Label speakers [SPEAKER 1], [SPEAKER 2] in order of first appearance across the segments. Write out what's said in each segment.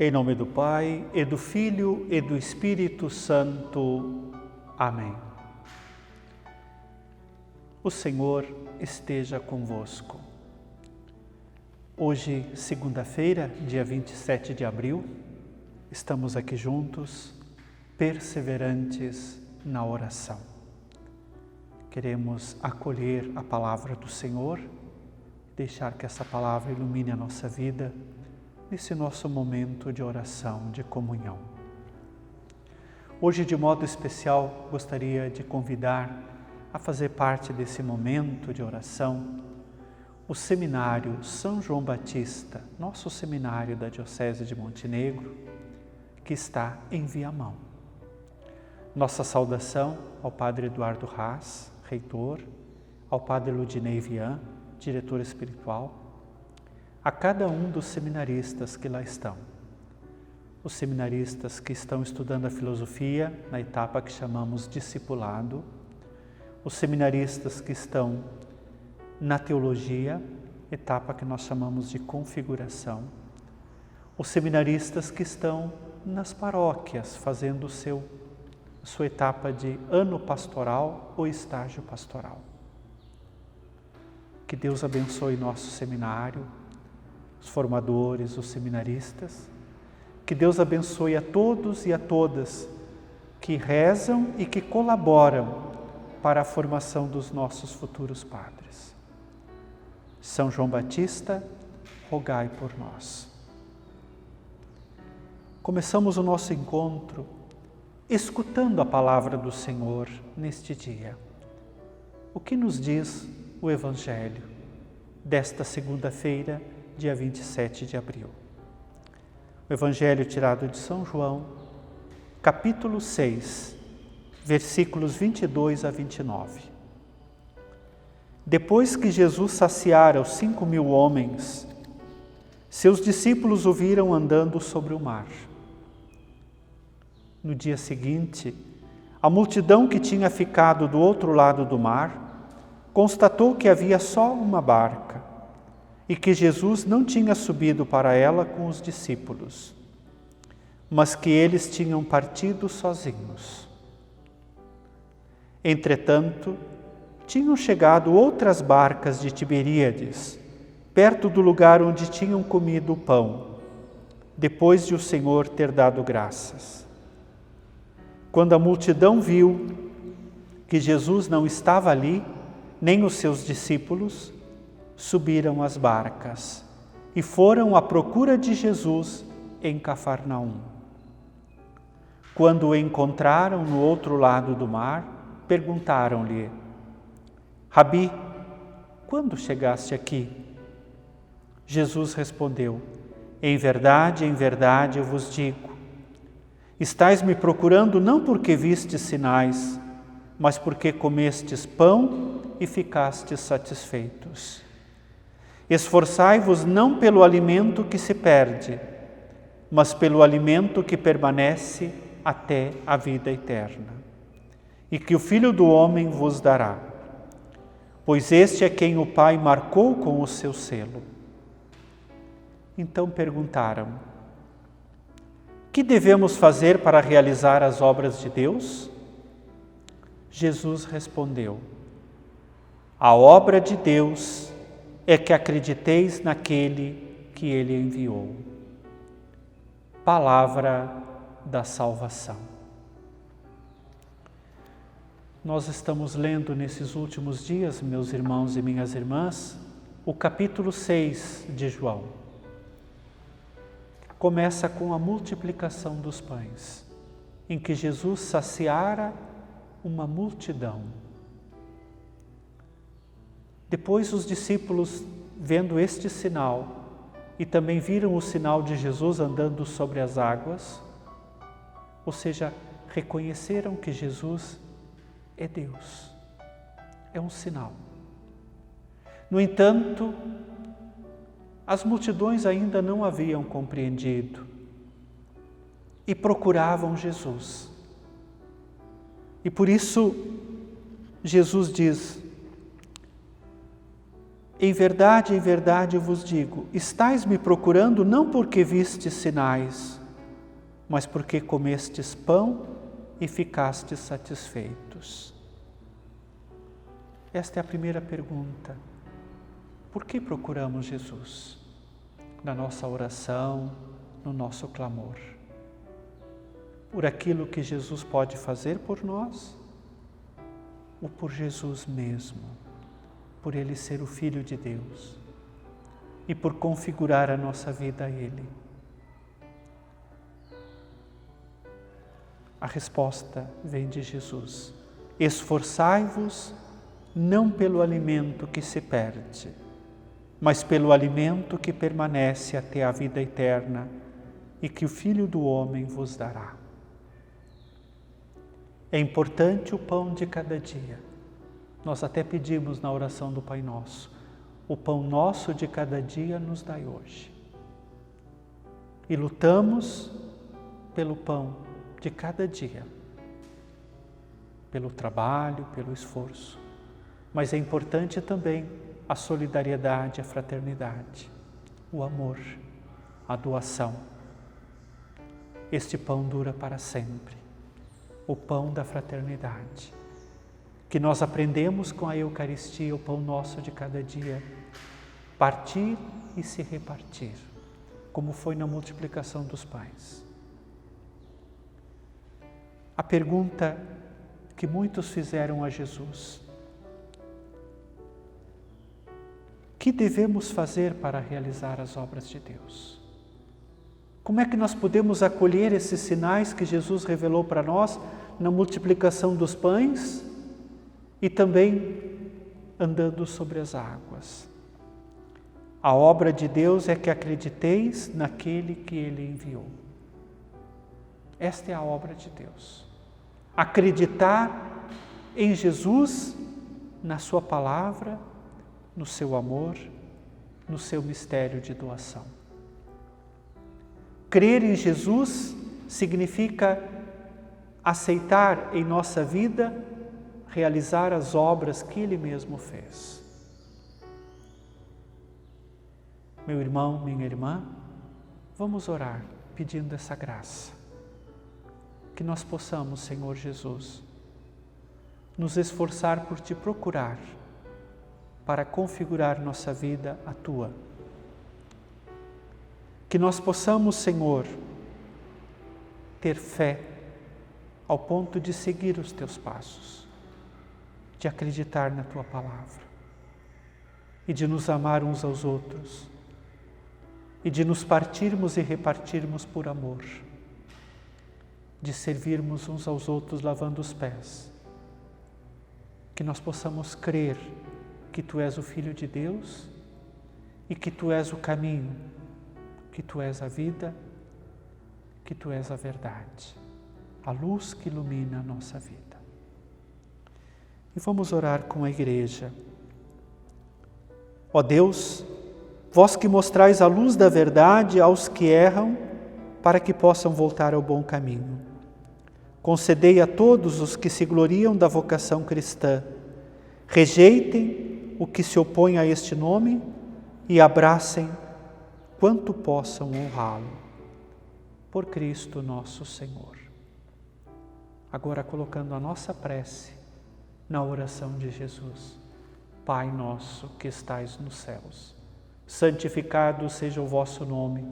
[SPEAKER 1] Em nome do Pai, e do Filho, e do Espírito Santo. Amém. O Senhor esteja convosco. Hoje, segunda-feira, dia 27 de abril, estamos aqui juntos, perseverantes na oração. Queremos acolher a palavra do Senhor, deixar que essa palavra ilumine a nossa vida nesse nosso momento de oração, de comunhão. Hoje, de modo especial, gostaria de convidar a fazer parte desse momento de oração o Seminário São João Batista, nosso seminário da Diocese de Montenegro, que está em Viamão. Nossa saudação ao Padre Eduardo Haas, reitor, ao Padre Ludinei Vian, diretor espiritual, a cada um dos seminaristas que lá estão. Os seminaristas que estão estudando a filosofia na etapa que chamamos discipulado, os seminaristas que estão na teologia, etapa que nós chamamos de configuração, os seminaristas que estão nas paróquias fazendo sua etapa de ano pastoral ou estágio pastoral. Que Deus abençoe nosso seminário, os formadores, os seminaristas, que Deus abençoe a todos e a todas que rezam e que colaboram para a formação dos nossos futuros padres. São João Batista, rogai por nós. Começamos o nosso encontro escutando a palavra do Senhor neste dia. O que nos diz o Evangelho desta segunda-feira, dia 27 de abril. O Evangelho tirado de São João, capítulo 6, versículos 22 a 29. Depois que Jesus saciara os 5.000 homens, seus discípulos o viram andando sobre o mar. No dia seguinte, a multidão que tinha ficado do outro lado do mar constatou que havia só uma barca e que Jesus não tinha subido para ela com os discípulos, mas que eles tinham partido sozinhos. Entretanto, tinham chegado outras barcas de Tiberíades, perto do lugar onde tinham comido o pão, depois de o Senhor ter dado graças. Quando a multidão viu que Jesus não estava ali, nem os seus discípulos, subiram as barcas e foram à procura de Jesus em Cafarnaum. Quando o encontraram no outro lado do mar, perguntaram-lhe: Rabi, quando chegaste aqui? Jesus respondeu: em verdade, eu vos digo, estais me procurando não porque vistes sinais, mas porque comestes pão e ficastes satisfeitos. Esforçai-vos não pelo alimento que se perde, mas pelo alimento que permanece até a vida eterna, e que o Filho do Homem vos dará, pois este é quem o Pai marcou com o seu selo. Então perguntaram: que devemos fazer para realizar as obras de Deus? Jesus respondeu: a obra de Deus é que acrediteis naquele que Ele enviou. Palavra da salvação. Nós estamos lendo nesses últimos dias, meus irmãos e minhas irmãs, o capítulo 6 de João. Começa com a multiplicação dos pães, em que Jesus saciara uma multidão. Depois os discípulos, vendo este sinal, e também viram o sinal de Jesus andando sobre as águas, ou seja, reconheceram que Jesus é Deus, é um sinal. No entanto, as multidões ainda não haviam compreendido e procuravam Jesus. E por isso, Jesus diz: em verdade eu vos digo, estais me procurando não porque vistes sinais, mas porque comestes pão e ficastes satisfeitos. Esta é a primeira pergunta. Por que procuramos Jesus? Na nossa oração, no nosso clamor. Por aquilo que Jesus pode fazer por nós? Ou por Jesus mesmo? Por Ele ser o Filho de Deus? E por configurar a nossa vida a Ele? A resposta vem de Jesus. Esforçai-vos não pelo alimento que se perde, mas pelo alimento que permanece até a vida eterna e que o Filho do Homem vos dará. É importante o pão de cada dia. Nós até pedimos na oração do Pai Nosso, o pão nosso de cada dia nos dai hoje. E lutamos pelo pão de cada dia, pelo trabalho, pelo esforço. Mas é importante também a solidariedade, a fraternidade, o amor, a doação. Este pão dura para sempre, o pão da fraternidade, que nós aprendemos com a Eucaristia, o pão nosso de cada dia, partir e se repartir, como foi na multiplicação dos pães. A pergunta que muitos fizeram a Jesus: que devemos fazer para realizar as obras de Deus? Como é que nós podemos acolher esses sinais que Jesus revelou para nós na multiplicação dos pães e também andando sobre as águas? A obra de Deus é que acrediteis naquele que Ele enviou. Esta é a obra de Deus. Acreditar em Jesus, na sua palavra, no seu amor, no seu mistério de doação. Crer em Jesus significa aceitar em nossa vida realizar as obras que Ele mesmo fez. Meu irmão, minha irmã, vamos orar pedindo essa graça. Que nós possamos, Senhor Jesus, nos esforçar por Te procurar, para configurar nossa vida à Tua. Que nós possamos, Senhor, ter fé ao ponto de seguir os Teus passos, de acreditar na Tua palavra e de nos amar uns aos outros e de nos partirmos e repartirmos por amor, de servirmos uns aos outros lavando os pés. Que nós possamos crer que Tu és o Filho de Deus e que Tu és o caminho, que Tu és a vida, que Tu és a verdade, a luz que ilumina a nossa vida. E vamos orar com a igreja. Ó Deus, vós que mostrais a luz da verdade aos que erram, para que possam voltar ao bom caminho. Concedei a todos os que se gloriam da vocação cristã, rejeitem o que se opõe a este nome e abracem quanto possam honrá-lo. Por Cristo nosso Senhor. Agora colocando a nossa prece na oração de Jesus. Pai nosso que estais nos céus, santificado seja o vosso nome.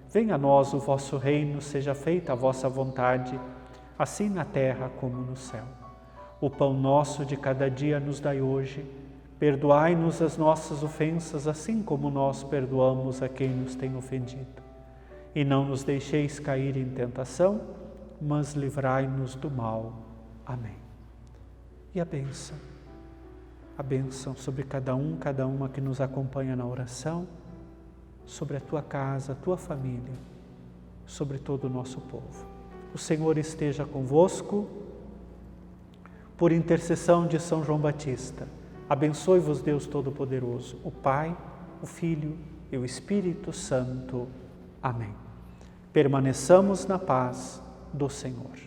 [SPEAKER 1] Venha a nós o vosso reino, seja feita a vossa vontade, assim na terra como no céu. O pão nosso de cada dia nos dai hoje. Perdoai-nos as nossas ofensas, assim como nós perdoamos a quem nos tem ofendido. E não nos deixeis cair em tentação, mas livrai-nos do mal. Amém. E a bênção sobre cada uma que nos acompanha na oração, sobre a tua casa, a tua família, sobre todo o nosso povo. O Senhor esteja convosco, por intercessão de São João Batista. Abençoe-vos Deus Todo-Poderoso, o Pai, o Filho e o Espírito Santo. Amém. Permaneçamos na paz do Senhor.